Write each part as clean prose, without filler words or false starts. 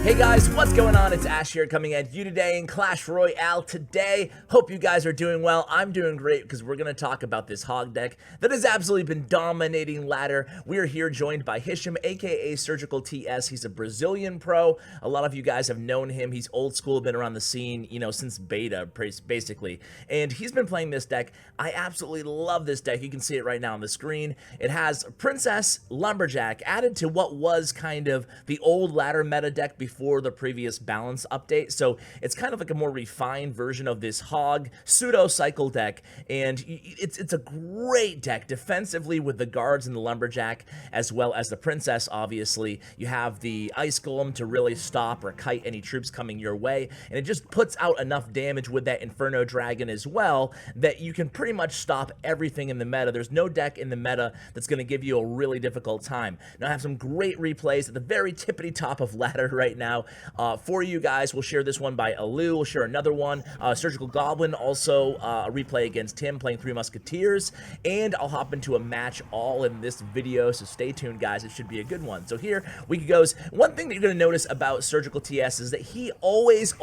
Hey guys, what's going on? It's Ash here coming at you today in Clash Royale today. Hope you guys are doing well. I'm doing great because we're going to talk about this Hog deck that has absolutely been dominating ladder. We are here joined by Hisham, aka SurgicalTS. He's a Brazilian pro. A lot of you guys have known him. He's old school, been around the scene, since beta, basically. And he's been playing this deck. I absolutely love this deck. You can see it right now on the screen. It has Princess Lumberjack added to what was kind of the old ladder meta deck before the previous balance update, so it's kind of like a more refined version of this Hog pseudo cycle deck, and it's a great deck defensively with the guards and the Lumberjack as well as the Princess. Obviously you have the Ice Golem to really stop or kite any troops coming your way, and it just puts out enough damage with that Inferno Dragon as well that you can pretty much stop everything in the meta. There's no deck in the meta that's going to give you a really difficult time. Now I have some great replays at the very tippity top of ladder right now for you guys. We'll share this one by Alu. We'll share another one. Surgical Goblin, also a replay against him playing Three Musketeers. And I'll hop into a match all in this video, so stay tuned, guys. It should be a good one. So here we goes. One thing that you're going to notice about SurgicalTS is that he always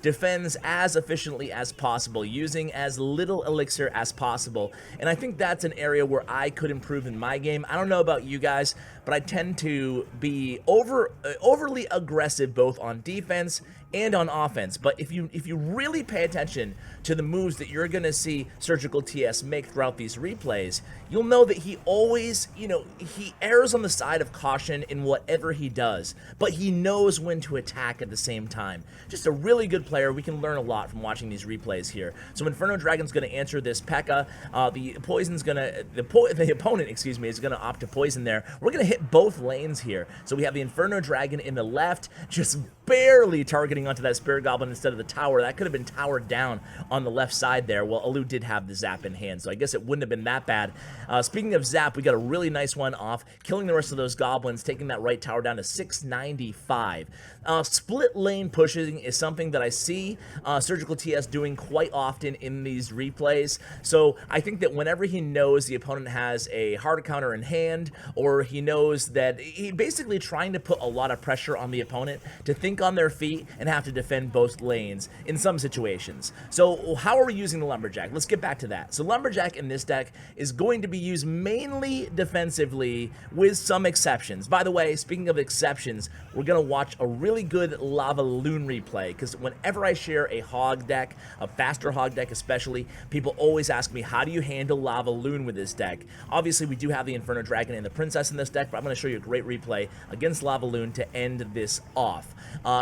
defends as efficiently as possible, using as little elixir as possible. And I think that's an area where I could improve in my game. I don't know about you guys, but I tend to be overly aggressive both on defense and on offense. But if you really pay attention to the moves that you're going to see SurgicalTS make throughout these replays, you'll know that he always, he errs on the side of caution in whatever he does, but he knows when to attack at the same time. Just a really good player. We can learn a lot from watching these replays here. So Inferno Dragon's going to answer this P.E.K.K.A. The opponent, excuse me, is going to opt to poison there. We're going to hit both lanes here. So we have the Inferno Dragon in the left, just barely targeting onto that Spirit Goblin instead of the tower. That could have been towered down on the left side there. Well, Alu did have the zap in hand, so I guess it wouldn't have been that bad. Speaking of zap, we got a really nice one off, killing the rest of those goblins, taking that right tower down to 695. Split lane pushing is something that I see SurgicalTS doing quite often in these replays. So I think that whenever he knows the opponent has a hard counter in hand, or he knows that he basically trying to put a lot of pressure on the opponent to think on their feet and have to defend both lanes in some situations. So how are we using the Lumberjack? Let's get back to that. So Lumberjack in this deck is going to be used mainly defensively with some exceptions. By the way, speaking of exceptions, we're going to watch a really good Lava Loon replay, because whenever I share a Hog deck, a faster Hog deck especially, people always ask me, how do you handle Lava Loon with this deck? Obviously we do have the Inferno Dragon and the Princess in this deck, but I'm going to show you a great replay against Lava Loon to end this off.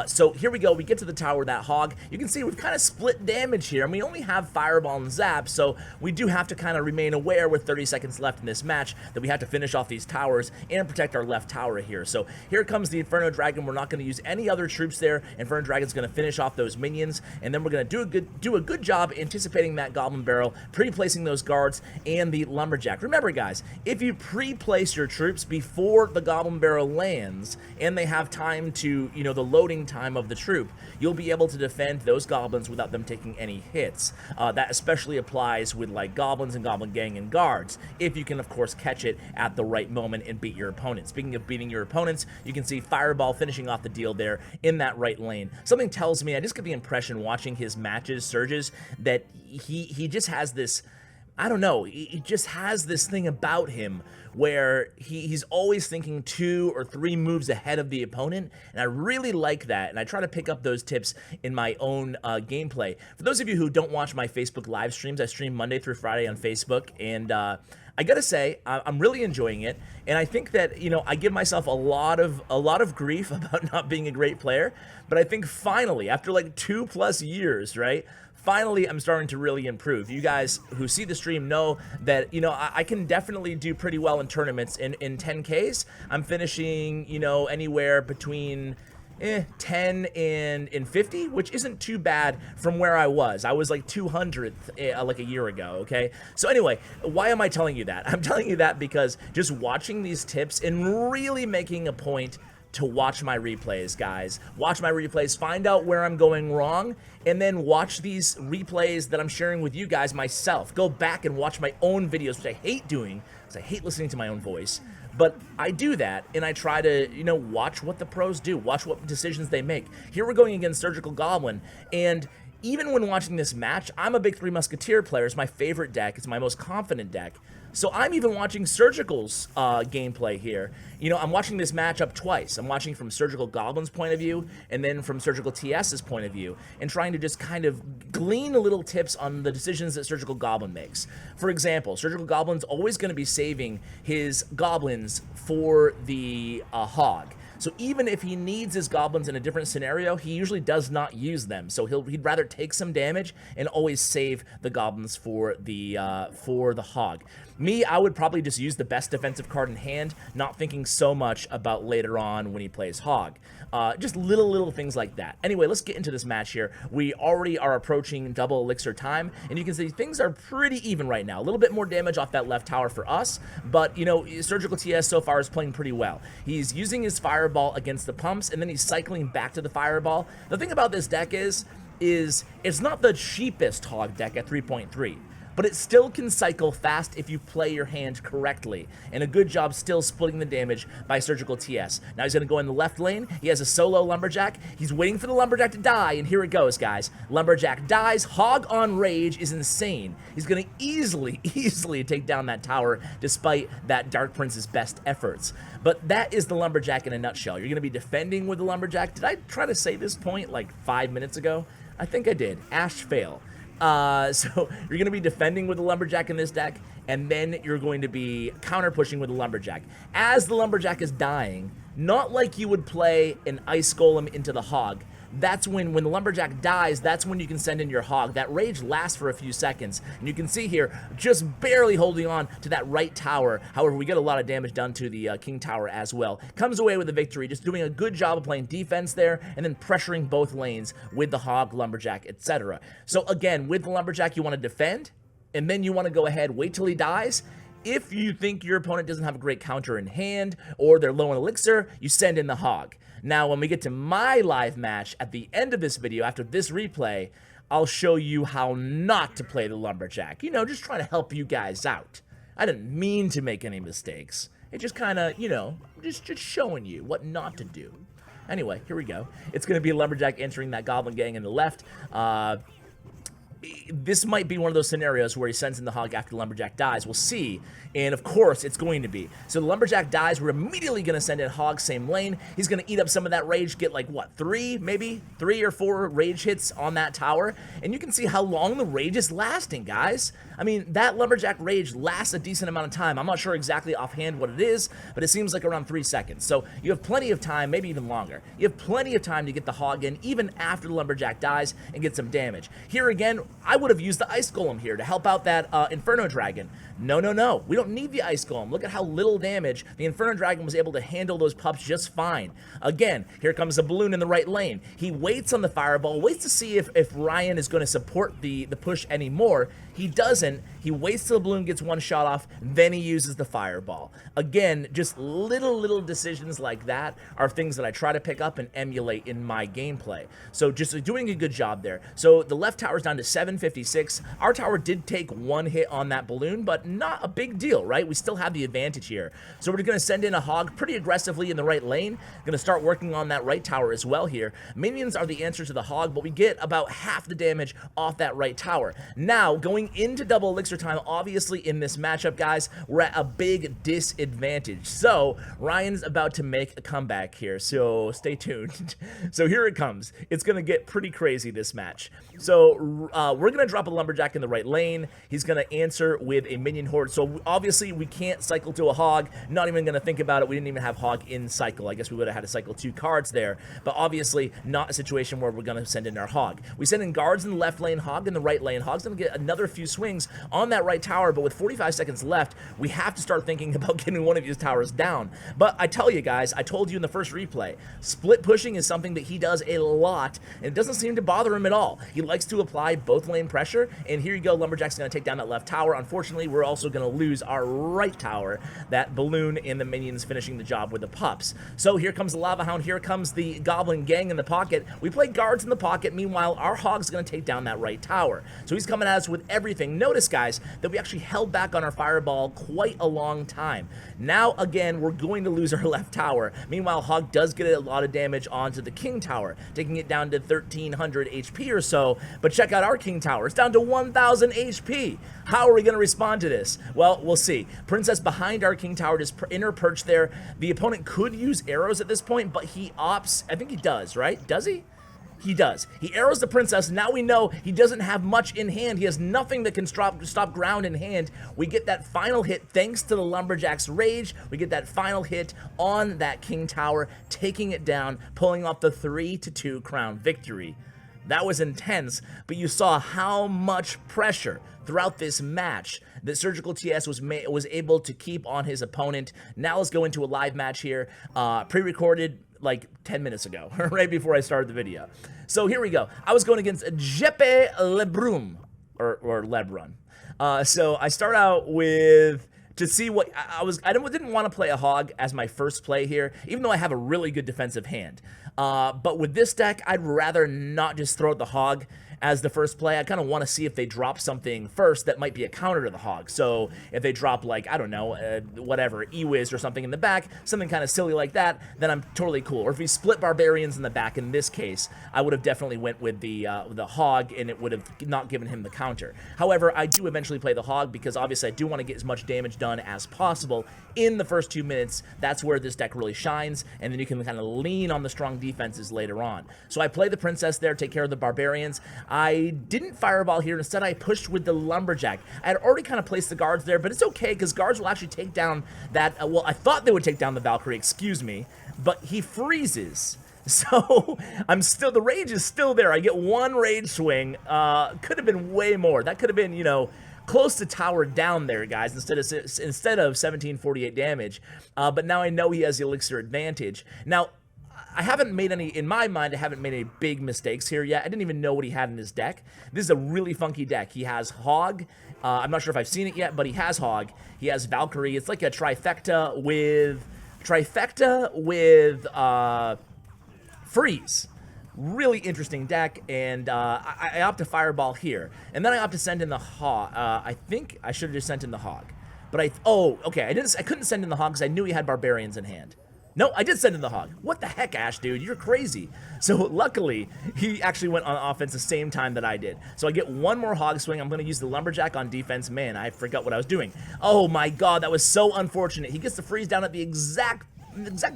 So here we go. We get to the tower, that Hog. You can see we've kind of split damage here, and we only have Fireball and Zap, so we do have to kind of remain aware with 30 seconds left in this match that we have to finish off these towers and protect our left tower here. So here comes the Inferno Dragon. We're not going to use any other troops there. Inferno Dragon's going to finish off those minions, and then we're going to do a good job anticipating that Goblin Barrel, pre-placing those guards and the Lumberjack. Remember, guys, if you pre-place your troops before the Goblin Barrel lands and they have time to, the loading time of the troop, you'll be able to defend those goblins without them taking any hits. That especially applies with like goblins and goblin gang and guards, if you can of course catch it at the right moment and beat your opponent. Speaking of beating your opponents, you can see Fireball finishing off the deal there in that right lane. Something tells me, I just get the impression watching his matches, Surges, that he just has this, I don't know, he just has this thing about him where he's always thinking 2 or 3 moves ahead of the opponent, and I really like that, and I try to pick up those tips in my own gameplay. For those of you who don't watch my Facebook live streams, I stream Monday through Friday on Facebook, and I gotta say, I'm really enjoying it, and I think that, I give myself a lot of grief about not being a great player, but I think finally, after like 2+ years, right, finally I'm starting to really improve. You guys who see the stream know that, I can definitely do pretty well in tournaments. In 10Ks, I'm finishing, anywhere between 10 and 50, which isn't too bad from where I was. I was like 200th like a year ago, okay? So anyway, why am I telling you that? I'm telling you that because just watching these tips and really making a point to watch my replays, guys. Watch my replays, find out where I'm going wrong, and then watch these replays that I'm sharing with you guys myself. Go back and watch my own videos, which I hate doing, because I hate listening to my own voice. But I do that, and I try to, you know, watch what the pros do, watch what decisions they make. Here we're going against Surgical Goblin, and even when watching this match, I'm a big Three Musketeer player. It's my favorite deck. It's my most confident deck. So I'm even watching Surgical's gameplay here. You know, I'm watching this matchup twice. I'm watching from Surgical Goblin's point of view and then from SurgicalTS's point of view, and trying to just kind of glean a little tips on the decisions that Surgical Goblin makes. For example, Surgical Goblin's always going to be saving his goblins for the Hog. So even if he needs his goblins in a different scenario, he usually does not use them. So he'd rather take some damage and always save the goblins for the Hog. Me, I would probably just use the best defensive card in hand, not thinking so much about later on when he plays Hog. Just little things like that. Anyway, let's get into this match here. We already are approaching double elixir time, and you can see things are pretty even right now. A little bit more damage off that left tower for us, but, you know, SurgicalTS so far is playing pretty well. He's using his fireball against the pumps, and then he's cycling back to the fireball. The thing about this deck is it's not the cheapest Hog deck at 3.3. But it still can cycle fast if you play your hand correctly, and a good job still splitting the damage by SurgicalTS. Now he's going to go in the left lane. He has a solo Lumberjack. He's waiting for the Lumberjack to die, and here it goes, guys. Lumberjack dies. Hog on Rage is insane. He's going to easily take down that tower despite that Dark Prince's best efforts. But that is the Lumberjack in a nutshell. You're going to be defending with the Lumberjack. Did I try to say this point like 5 minutes ago? I think I did. Ash fail. So you're going to be defending with the Lumberjack in this deck, and then you're going to be counter pushing with the Lumberjack. As the Lumberjack is dying, not like you would play an Ice Golem into the Hog. That's when the Lumberjack dies, that's when you can send in your Hog. That Rage lasts for a few seconds, and you can see here, just barely holding on to that right tower. However, we get a lot of damage done to the King Tower as well. Comes away with a victory, just doing a good job of playing defense there, and then pressuring both lanes with the Hog, Lumberjack, etc. So again, with the Lumberjack, you want to defend, and then you want to go ahead, wait till he dies. If you think your opponent doesn't have a great counter in hand, or they're low on elixir, you send in the Hog. Now, when we get to my live match at the end of this video, after this replay, I'll show you how not to play the Lumberjack. You know, just trying to help you guys out. I didn't mean to make any mistakes. It just kind of, you know, just showing you what not to do. Anyway, here we go. It's going to be a Lumberjack entering that Goblin Gang in the left. This might be one of those scenarios where he sends in the Hog after the Lumberjack dies. We'll see. And of course, it's going to be. So the Lumberjack dies. We're immediately going to send in Hog, same lane. He's going to eat up some of that rage, get like, what, maybe 3 or 4 rage hits on that tower. And you can see how long the rage is lasting, guys. I mean, that Lumberjack rage lasts a decent amount of time. I'm not sure exactly offhand what it is, but it seems like around 3 seconds. So you have plenty of time, maybe even longer. You have plenty of time to get the Hog in, even after the Lumberjack dies, and get some damage. Here again, I would have used the Ice Golem here to help out that Inferno Dragon. No. We don't need the Ice Golem. Look at how little damage the Inferno Dragon was able to handle those pups just fine. Again, here comes a balloon in the right lane. He waits on the fireball, waits to see if Ryan is going to support the push anymore. He doesn't. He waits till the balloon gets one shot off, then he uses the fireball. Again, just little decisions like that are things that I try to pick up and emulate in my gameplay. So just doing a good job there. So the left tower's down to 756. Our tower did take 1 hit on that balloon, but not a big deal, right? We still have the advantage here. So we're going to send in a Hog pretty aggressively in the right lane. Going to start working on that right tower as well here. Minions are the answer to the Hog, but we get about half the damage off that right tower. Now, going into double elixir time, obviously in this matchup, guys, we're at a big disadvantage. So Ryan's about to make a comeback here, so stay tuned. So here it comes. It's going to get pretty crazy, this match. So we're going to drop a Lumberjack in the right lane. He's going to answer with a minion horde. So obviously we can't cycle to a Hog. Not even going to think about it. We didn't even have Hog in cycle. I guess we would have had to cycle 2 cards there, but obviously not a situation where we're going to send in our Hog. We send in guards in the left lane, Hog in the right lane. Hog's going to get another few swings, Perez on that right tower, but with 45 seconds left, we have to start thinking about getting one of these towers down. But I tell you guys, I told you in the first replay, split pushing is something that he does a lot, and it doesn't seem to bother him at all. He likes to apply both lane pressure, and here you go, Lumberjack's going to take down that left tower. Unfortunately, we're also going to lose our right tower, that balloon and the minions finishing the job with the pups. So here comes the Lava Hound, here comes the Goblin gang in the pocket. We play guards in the pocket, meanwhile, our Hog's going to take down that right tower. So he's coming at us with everything. Notice, guys, that we actually held back on our fireball quite a long time. Now, again, we're going to lose our left tower. Meanwhile, Hog does get a lot of damage onto the King Tower, taking it down to 1,300 HP or so. But check out our King Tower. It's down to 1,000 HP. How are we going to respond to this? Well, we'll see. Princess behind our King Tower, just in her perch there. The opponent could use arrows at this point, but he opts. I think he does, right? Does he? He does. He arrows the princess. Now we know he doesn't have much in hand. He has nothing that can stop ground in hand. We get that final hit thanks to the Lumberjack's rage. We get that final hit on that King Tower, taking it down, pulling off the 3-2 crown victory. That was intense, but you saw how much pressure throughout this match that SurgicalTS was able to keep on his opponent. Now let's go into a live match here, pre-recorded like 10 minutes ago, right before I started the video. So here we go. I was going against Jeppe Lebrun, or Lebrun. So I start out with, to see what, I didn't want to play a Hog as my first play here, even though I have a really good defensive hand. But with this deck, I'd rather not just throw out the Hog as the first play. I kind of want to see if they drop something first that might be a counter to the Hog. So if they drop, like, I don't know, whatever, E-Wiz or something in the back, something kind of silly like that, then I'm totally cool. Or if we split Barbarians in the back in this case, I would have definitely went with the Hog, and it would have not given him the counter. However, I do eventually play the Hog because obviously I do want to get as much damage done as possible in the first 2 minutes. That's where this deck really shines, and then you can kind of lean on the strong defenses later on. So I play the Princess there, take care of the Barbarians. I didn't fireball here. Instead, I pushed with the Lumberjack. I had already kind of placed the guards there, but it's okay because guards will actually take down that, well, I thought they would take down the Valkyrie, excuse me, but he freezes. So the rage is still there. I get one rage swing. Could have been way more. That could have been, you know, close to tower down there, guys, instead of 1748 damage. But now I know he has the elixir advantage. Now, I haven't made any, in my mind, I haven't made any big mistakes here yet. I didn't even know what he had in his deck. This is a really funky deck. He has Hog. I'm not sure if I've seen it yet, but he has Hog. He has Valkyrie. It's like a trifecta with Freeze. Really interesting deck, and I opt to Fireball here. And then I opt to send in the Hog. I think I should have just sent in the Hog. But okay, I couldn't send in the Hog because I knew he had Barbarians in hand. No, I did send in the Hog. What the heck, Ash, dude? You're crazy. So luckily, he actually went on offense the same time that I did. So I get one more Hog swing. I'm going to use the Lumberjack on defense. Man, I forgot what I was doing. Oh my god, that was so unfortunate. He gets the freeze down at the exact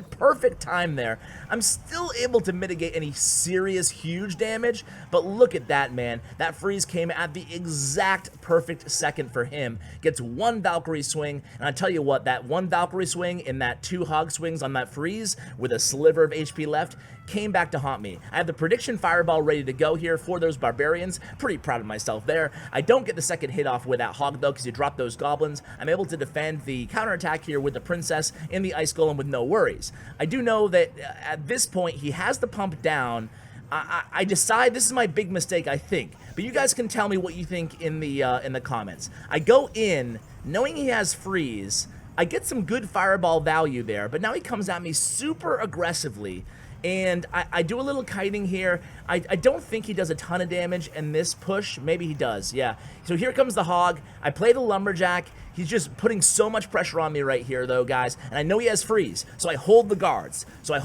perfect time there. I'm still able to mitigate any serious huge damage, but look at that, man. That freeze came at the exact perfect second for him. Gets one Valkyrie swing, and I tell you what, that one Valkyrie swing and that 2 Hog swings on that freeze with a sliver of HP left came back to haunt me. I have the prediction fireball ready to go here for those Barbarians. Pretty proud of myself there. I don't get the second hit off with that Hog though, because you drop those goblins. I'm able to defend the counterattack here with the Princess and the Ice Golem with no worries. I do know that at this point he has the pump down. I decide this is my big mistake, I think, but you guys can tell me what you think in the comments. I go in knowing he has freeze. I get some good fireball value there, but now he comes at me super aggressively. And I do a little kiting here. I don't think he does a ton of damage in this push. Maybe he does, yeah. So here comes the Hog. I play the Lumberjack. He's just putting so much pressure on me right here, though, guys. And I know he has freeze, so I hold the guards. I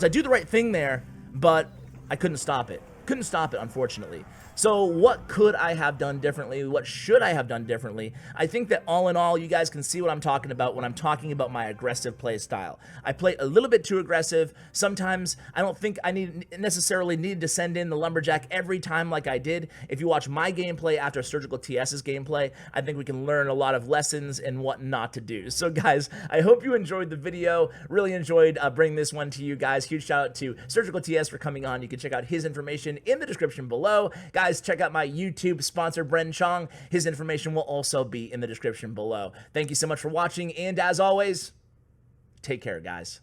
do the right thing there, but I couldn't stop it. Couldn't stop it, unfortunately. So what could I have done differently? What should I have done differently? I think that all in all, you guys can see what I'm talking about when I'm talking about my aggressive play style. I play a little bit too aggressive. Sometimes I don't think I necessarily needed to send in the Lumberjack every time like I did. If you watch my gameplay after SurgicalTS's gameplay, I think we can learn a lot of lessons and what not to do. So guys, I hope you enjoyed the video. Really enjoyed bringing this one to you guys. Huge shout out to SurgicalTS for coming on. You can check out his information in the description below. Guys, Guys, check out my YouTube sponsor, Bren Chong. His information will also be in the description below. Thank you so much for watching, and as always, take care, guys.